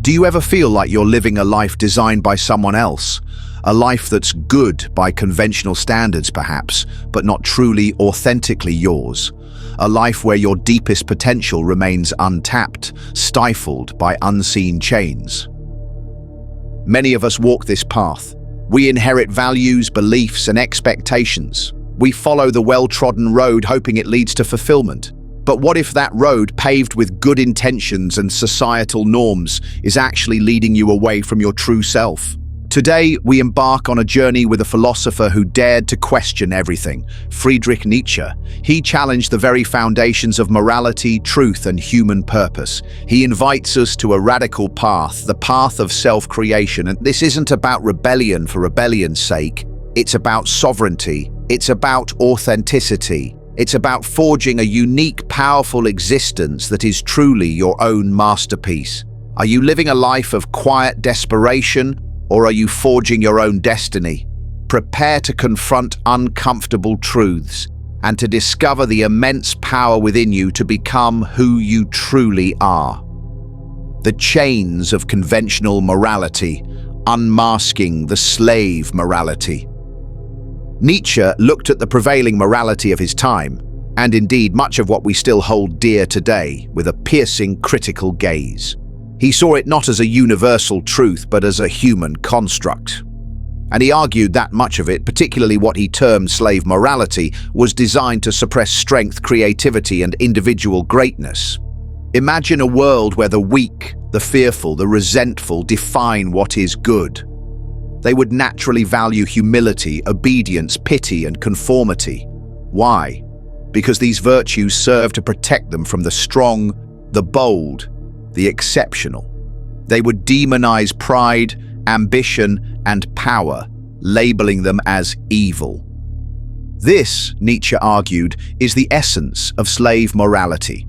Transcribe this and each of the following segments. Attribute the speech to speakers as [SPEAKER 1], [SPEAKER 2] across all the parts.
[SPEAKER 1] Do you ever feel like you're living a life designed by someone else? A life that's good by conventional standards, perhaps, but not truly, authentically yours. A life where your deepest potential remains untapped, stifled by unseen chains. Many of us walk this path. We inherit values, beliefs, and expectations. We follow the well-trodden road hoping it leads to fulfillment. But what if that road, paved with good intentions and societal norms, is actually leading you away from your true self? Today, we embark on a journey with a philosopher who dared to question everything, Friedrich Nietzsche. He challenged the very foundations of morality, truth, and human purpose. He invites us to a radical path, the path of self-creation. And this isn't about rebellion for rebellion's sake. It's about sovereignty. It's about authenticity. It's about forging a unique, powerful existence that is truly your own masterpiece. Are you living a life of quiet desperation, or are you forging your own destiny? Prepare to confront uncomfortable truths and to discover the immense power within you to become who you truly are. The chains of conventional morality, unmasking the slave morality. Nietzsche looked at the prevailing morality of his time, and indeed much of what we still hold dear today, with a piercing critical gaze. He saw it not as a universal truth, but as a human construct. And he argued that much of it, particularly what he termed slave morality, was designed to suppress strength, creativity, and individual greatness. Imagine a world where the weak, the fearful, the resentful define what is good. They would naturally value humility, obedience, pity, and conformity. Why? Because these virtues serve to protect them from the strong, the bold, the exceptional. They would demonize pride, ambition, and power, labeling them as evil. This, Nietzsche argued, is the essence of slave morality.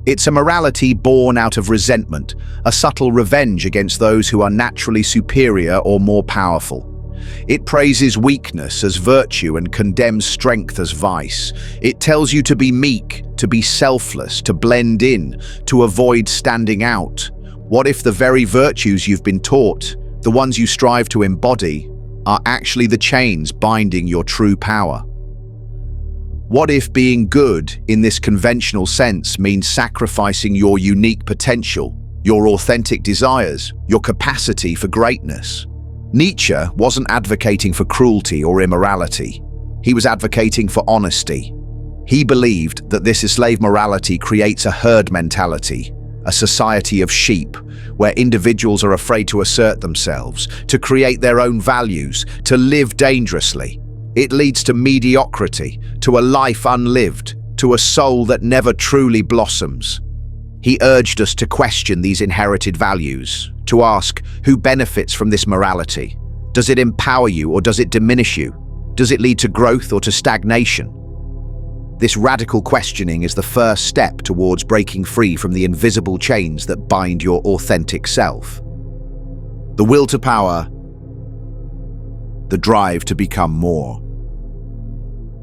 [SPEAKER 1] It's a morality born out of resentment, a subtle revenge against those who are naturally superior or more powerful. It praises weakness as virtue and condemns strength as vice. It tells you to be meek, to be selfless, to blend in, to avoid standing out. What if the very virtues you've been taught, the ones you strive to embody, are actually the chains binding your true power? What if being good in this conventional sense means sacrificing your unique potential, your authentic desires, your capacity for greatness? Nietzsche wasn't advocating for cruelty or immorality. He was advocating for honesty. He believed that this slave morality creates a herd mentality, a society of sheep, where individuals are afraid to assert themselves, to create their own values, to live dangerously. It leads to mediocrity, to a life unlived, to a soul that never truly blossoms. He urged us to question these inherited values, to ask who benefits from this morality. Does it empower you or does it diminish you? Does it lead to growth or to stagnation? This radical questioning is the first step towards breaking free from the invisible chains that bind your authentic self. The will to power, the drive to become more.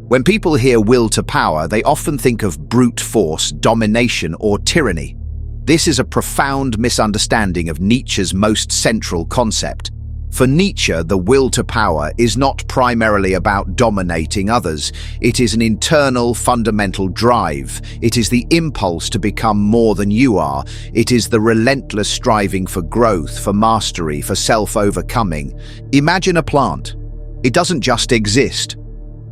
[SPEAKER 1] When people hear will to power, they often think of brute force, domination, or tyranny. This is a profound misunderstanding of Nietzsche's most central concept. For Nietzsche, the will to power is not primarily about dominating others. It is an internal, fundamental drive. It is the impulse to become more than you are. It is the relentless striving for growth, for mastery, for self-overcoming. Imagine a plant. It doesn't just exist.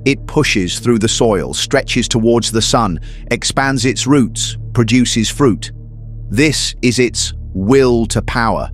[SPEAKER 1] It pushes through the soil, stretches towards the sun, expands its roots, produces fruit. This is its will to power.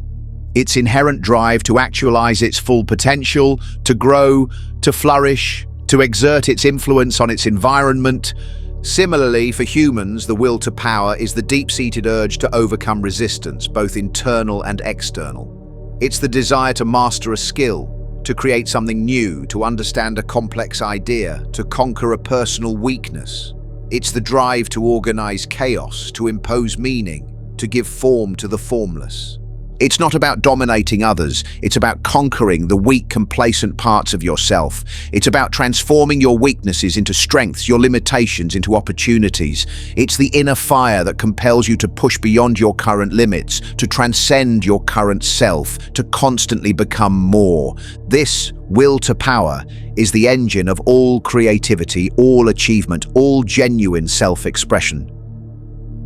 [SPEAKER 1] Its inherent drive to actualize its full potential, to grow, to flourish, to exert its influence on its environment. Similarly, for humans, the will to power is the deep-seated urge to overcome resistance, both internal and external. It's the desire to master a skill, to create something new, to understand a complex idea, to conquer a personal weakness. It's the drive to organize chaos, to impose meaning, to give form to the formless. It's not about dominating others, it's about conquering the weak, complacent parts of yourself. It's about transforming your weaknesses into strengths, your limitations into opportunities. It's the inner fire that compels you to push beyond your current limits, to transcend your current self, to constantly become more. This will to power is the engine of all creativity, all achievement, all genuine self-expression.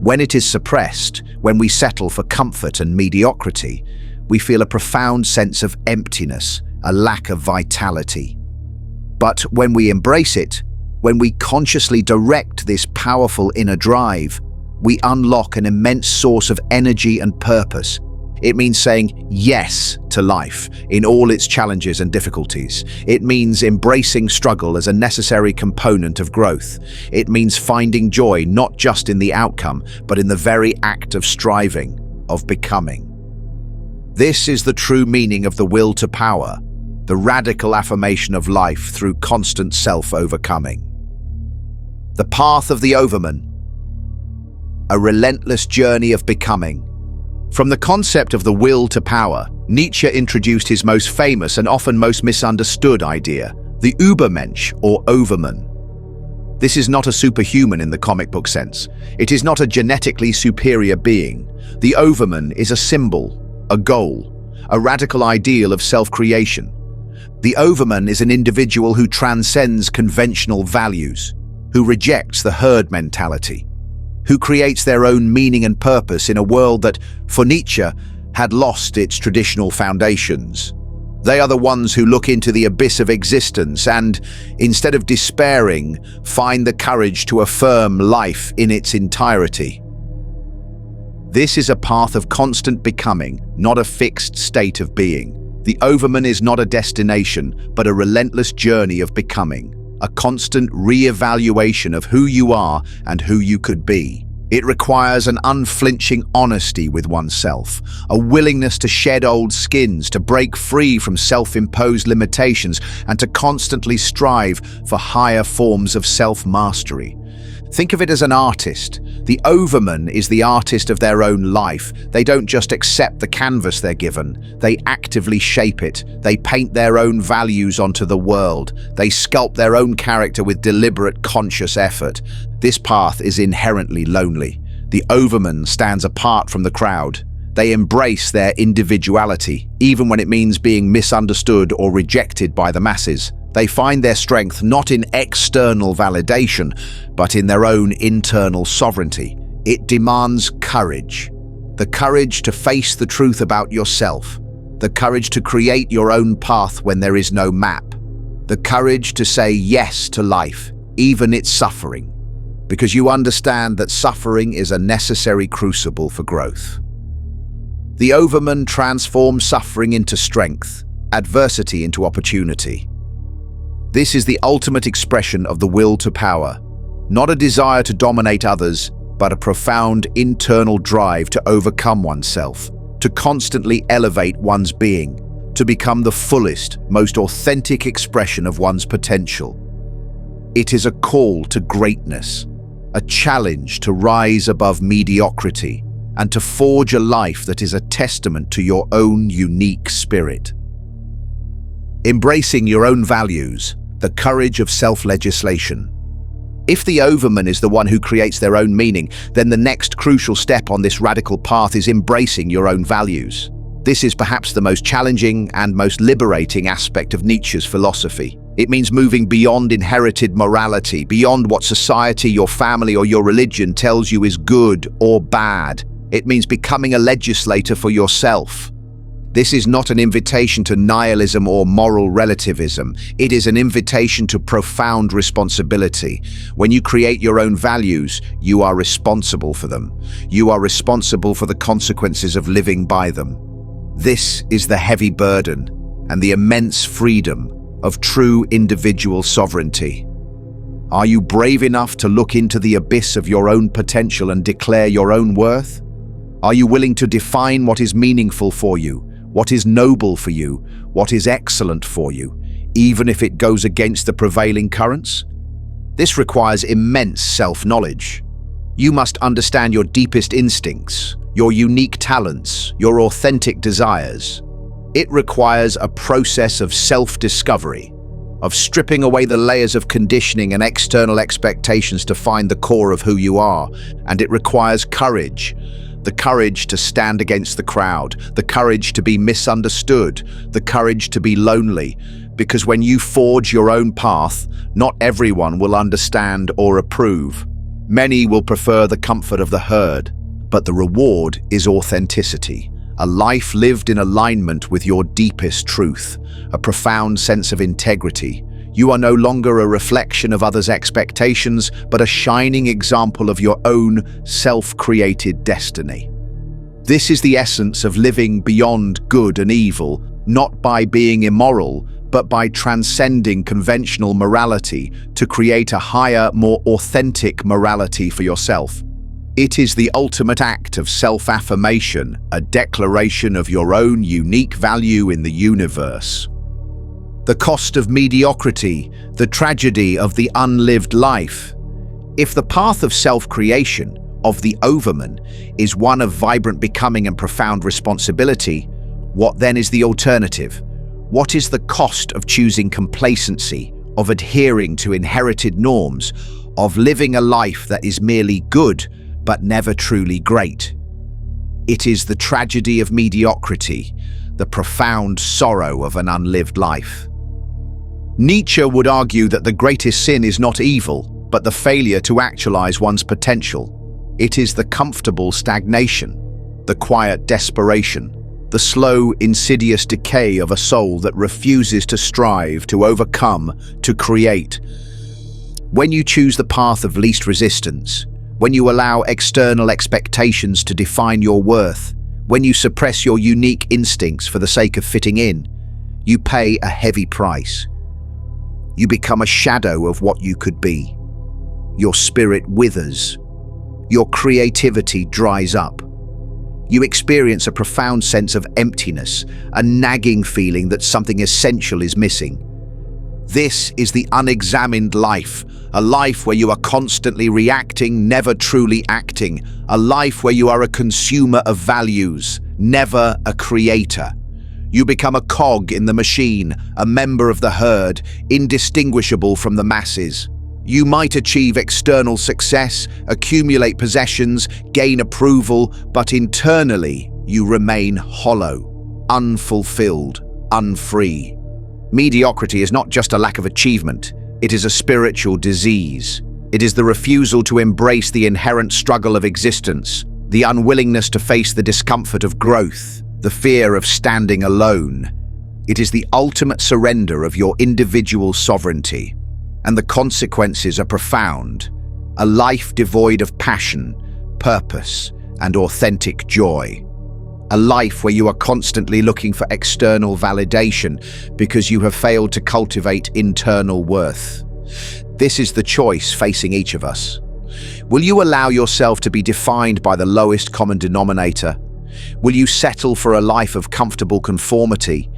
[SPEAKER 1] When it is suppressed, when we settle for comfort and mediocrity, we feel a profound sense of emptiness, a lack of vitality. But when we embrace it, when we consciously direct this powerful inner drive, we unlock an immense source of energy and purpose. It means saying yes to life in all its challenges and difficulties. It means embracing struggle as a necessary component of growth. It means finding joy not just in the outcome, but in the very act of striving, of becoming. This is the true meaning of the will to power, the radical affirmation of life through constant self-overcoming. The path of the overman, a relentless journey of becoming. From the concept of the will to power, Nietzsche introduced his most famous and often most misunderstood idea, the Übermensch or overman. This is not a superhuman in the comic book sense. It is not a genetically superior being. The overman is a symbol, a goal, a radical ideal of self-creation. The overman is an individual who transcends conventional values, who rejects the herd mentality, who creates their own meaning and purpose in a world that, for Nietzsche, had lost its traditional foundations. They are the ones who look into the abyss of existence and, instead of despairing, find the courage to affirm life in its entirety. This is a path of constant becoming, not a fixed state of being. The overman is not a destination, but a relentless journey of becoming. A constant re-evaluation of who you are and who you could be. It requires an unflinching honesty with oneself, a willingness to shed old skins, to break free from self-imposed limitations, and to constantly strive for higher forms of self-mastery. Think of it as an artist. The overman is the artist of their own life. They don't just accept the canvas they're given. They actively shape it. They paint their own values onto the world. They sculpt their own character with deliberate, conscious effort. This path is inherently lonely. The overman stands apart from the crowd. They embrace their individuality, even when it means being misunderstood or rejected by the masses. They find their strength not in external validation, but in their own internal sovereignty. It demands courage. The courage to face the truth about yourself. The courage to create your own path when there is no map. The courage to say yes to life, even its suffering, because you understand that suffering is a necessary crucible for growth. The overman transforms suffering into strength, adversity into opportunity. This is the ultimate expression of the will to power, not a desire to dominate others, but a profound internal drive to overcome oneself, to constantly elevate one's being, to become the fullest, most authentic expression of one's potential. It is a call to greatness, a challenge to rise above mediocrity, and to forge a life that is a testament to your own unique spirit. Embracing your own values, the courage of self-legislation. If the overman is the one who creates their own meaning, then the next crucial step on this radical path is embracing your own values. This is perhaps the most challenging and most liberating aspect of Nietzsche's philosophy. It means moving beyond inherited morality, beyond what society, your family, or your religion tells you is good or bad. It means becoming a legislator for yourself. This is not an invitation to nihilism or moral relativism. It is an invitation to profound responsibility. When you create your own values, you are responsible for them. You are responsible for the consequences of living by them. This is the heavy burden and the immense freedom of true individual sovereignty. Are you brave enough to look into the abyss of your own potential and declare your own worth? Are you willing to define what is meaningful for you? What is noble for you, what is excellent for you, even if it goes against the prevailing currents? This requires immense self-knowledge. You must understand your deepest instincts, your unique talents, your authentic desires. It requires a process of self-discovery, of stripping away the layers of conditioning and external expectations to find the core of who you are. And it requires courage. The courage to stand against the crowd, the courage to be misunderstood, the courage to be lonely. Because when you forge your own path, not everyone will understand or approve. Many will prefer the comfort of the herd, but the reward is authenticity. A life lived in alignment with your deepest truth, a profound sense of integrity. You are no longer a reflection of others' expectations, but a shining example of your own self-created destiny. This is the essence of living beyond good and evil, not by being immoral, but by transcending conventional morality to create a higher, more authentic morality for yourself. It is the ultimate act of self-affirmation, a declaration of your own unique value in the universe. The cost of mediocrity, the tragedy of the unlived life. If the path of self-creation, of the overman, is one of vibrant becoming and profound responsibility, what then is the alternative? What is the cost of choosing complacency, of adhering to inherited norms, of living a life that is merely good but never truly great? It is the tragedy of mediocrity, the profound sorrow of an unlived life. Nietzsche would argue that the greatest sin is not evil, but the failure to actualize one's potential. It is the comfortable stagnation, the quiet desperation, the slow, insidious decay of a soul that refuses to strive, to overcome, to create. When you choose the path of least resistance, when you allow external expectations to define your worth, when you suppress your unique instincts for the sake of fitting in, you pay a heavy price. You become a shadow of what you could be. Your spirit withers. Your creativity dries up. You experience a profound sense of emptiness, a nagging feeling that something essential is missing. This is the unexamined life, a life where you are constantly reacting, never truly acting, a life where you are a consumer of values, never a creator. You become a cog in the machine, a member of the herd, indistinguishable from the masses. You might achieve external success, accumulate possessions, gain approval, but internally you remain hollow, unfulfilled, unfree. Mediocrity is not just a lack of achievement, it is a spiritual disease. It is the refusal to embrace the inherent struggle of existence, the unwillingness to face the discomfort of growth, the fear of standing alone. It is the ultimate surrender of your individual sovereignty. And the consequences are profound. A life devoid of passion, purpose, and authentic joy. A life where you are constantly looking for external validation because you have failed to cultivate internal worth. This is the choice facing each of us. Will you allow yourself to be defined by the lowest common denominator? Will you settle for a life of comfortable conformity?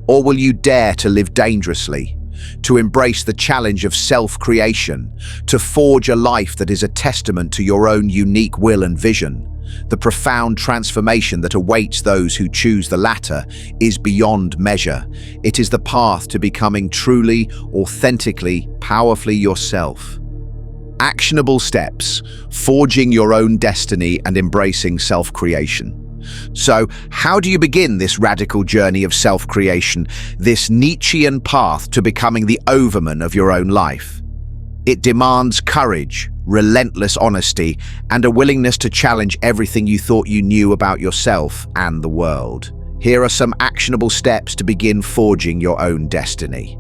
[SPEAKER 1] Or will you dare to live dangerously? To embrace the challenge of self-creation, to forge a life that is a testament to your own unique will and vision. The profound transformation that awaits those who choose the latter is beyond measure. It is the path to becoming truly, authentically, powerfully yourself. Actionable steps, forging your own destiny and embracing self-creation. So, how do you begin this radical journey of self-creation, this Nietzschean path to becoming the overman of your own life? It demands courage, relentless honesty, and a willingness to challenge everything you thought you knew about yourself and the world. Here are some actionable steps to begin forging your own destiny.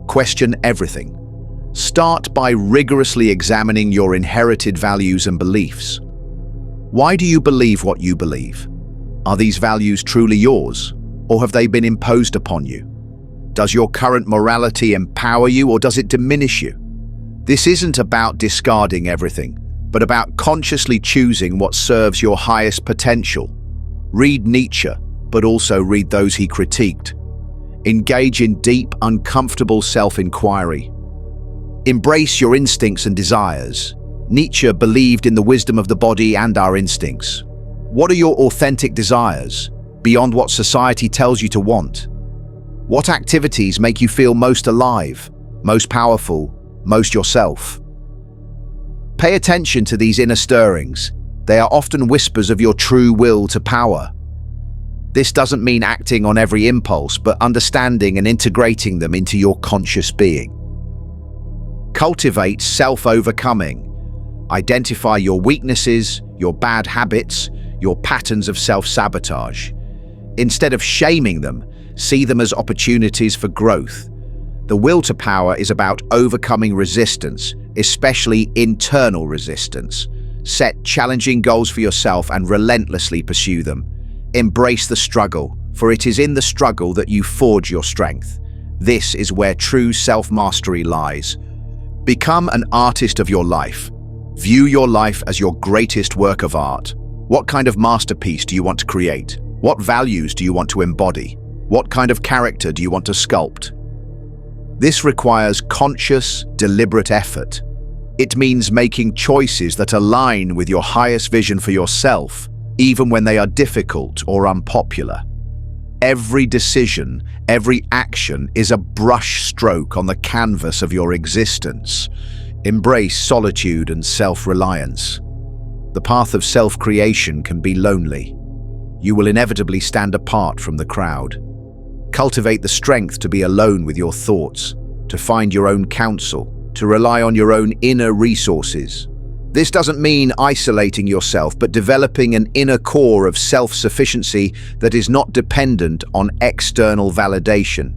[SPEAKER 1] Question everything. Start by rigorously examining your inherited values and beliefs. Why do you believe what you believe? Are these values truly yours, or have they been imposed upon you? Does your current morality empower you, or does it diminish you? This isn't about discarding everything, but about consciously choosing what serves your highest potential. Read Nietzsche, but also read those he critiqued. Engage in deep, uncomfortable self-inquiry. Embrace your instincts and desires. Nietzsche believed in the wisdom of the body and our instincts. What are your authentic desires, beyond what society tells you to want? What activities make you feel most alive, most powerful, most yourself? Pay attention to these inner stirrings. They are often whispers of your true will to power. This doesn't mean acting on every impulse, but understanding and integrating them into your conscious being. Cultivate self-overcoming. Identify your weaknesses, your bad habits, your patterns of self-sabotage. Instead of shaming them, see them as opportunities for growth. The will to power is about overcoming resistance, especially internal resistance. Set challenging goals for yourself and relentlessly pursue them. Embrace the struggle, for it is in the struggle that you forge your strength. This is where true self-mastery lies. Become an artist of your life. View your life as your greatest work of art. What kind of masterpiece do you want to create? What values do you want to embody? What kind of character do you want to sculpt? This requires conscious, deliberate effort. It means making choices that align with your highest vision for yourself, even when they are difficult or unpopular. Every decision, every action is a brush stroke on the canvas of your existence. Embrace solitude and self-reliance. The path of self-creation can be lonely. You will inevitably stand apart from the crowd. Cultivate the strength to be alone with your thoughts, to find your own counsel, to rely on your own inner resources. This doesn't mean isolating yourself, but developing an inner core of self-sufficiency that is not dependent on external validation.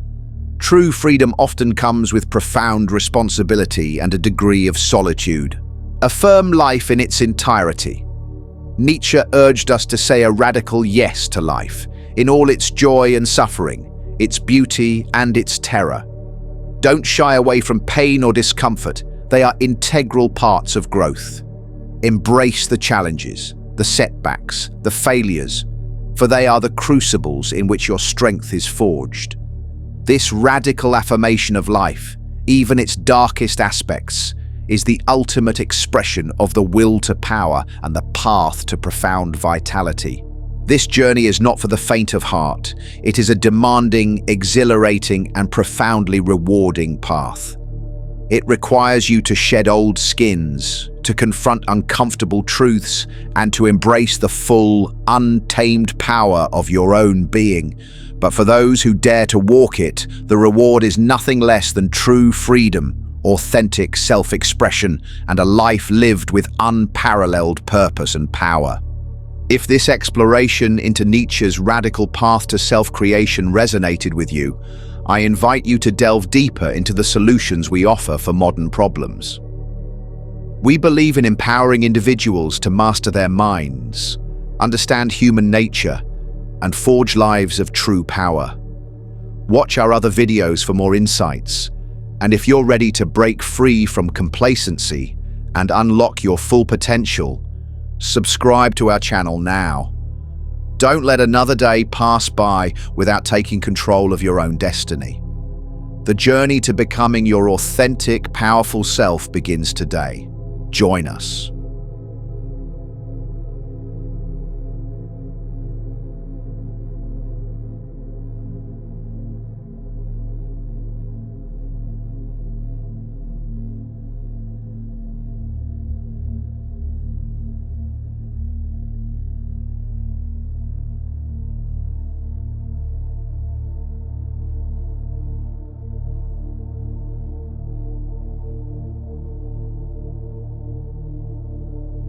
[SPEAKER 1] True freedom often comes with profound responsibility and a degree of solitude. Affirm life in its entirety. Nietzsche urged us to say a radical yes to life, in all its joy and suffering, its beauty and its terror. Don't shy away from pain or discomfort. They are integral parts of growth. Embrace the challenges, the setbacks, the failures, for they are the crucibles in which your strength is forged. This radical affirmation of life, even its darkest aspects, is the ultimate expression of the will to power and the path to profound vitality. This journey is not for the faint of heart. It is a demanding, exhilarating, and profoundly rewarding path. It requires you to shed old skins, to confront uncomfortable truths, and to embrace the full, untamed power of your own being. But for those who dare to walk it, the reward is nothing less than true freedom, authentic self-expression, and a life lived with unparalleled purpose and power. If this exploration into Nietzsche's radical path to self-creation resonated with you, I invite you to delve deeper into the solutions we offer for modern problems. We believe in empowering individuals to master their minds, understand human nature, and forge lives of true power. Watch our other videos for more insights, and if you're ready to break free from complacency and unlock your full potential, subscribe to our channel now. Don't let another day pass by without taking control of your own destiny. The journey to becoming your authentic, powerful self begins today. Join us.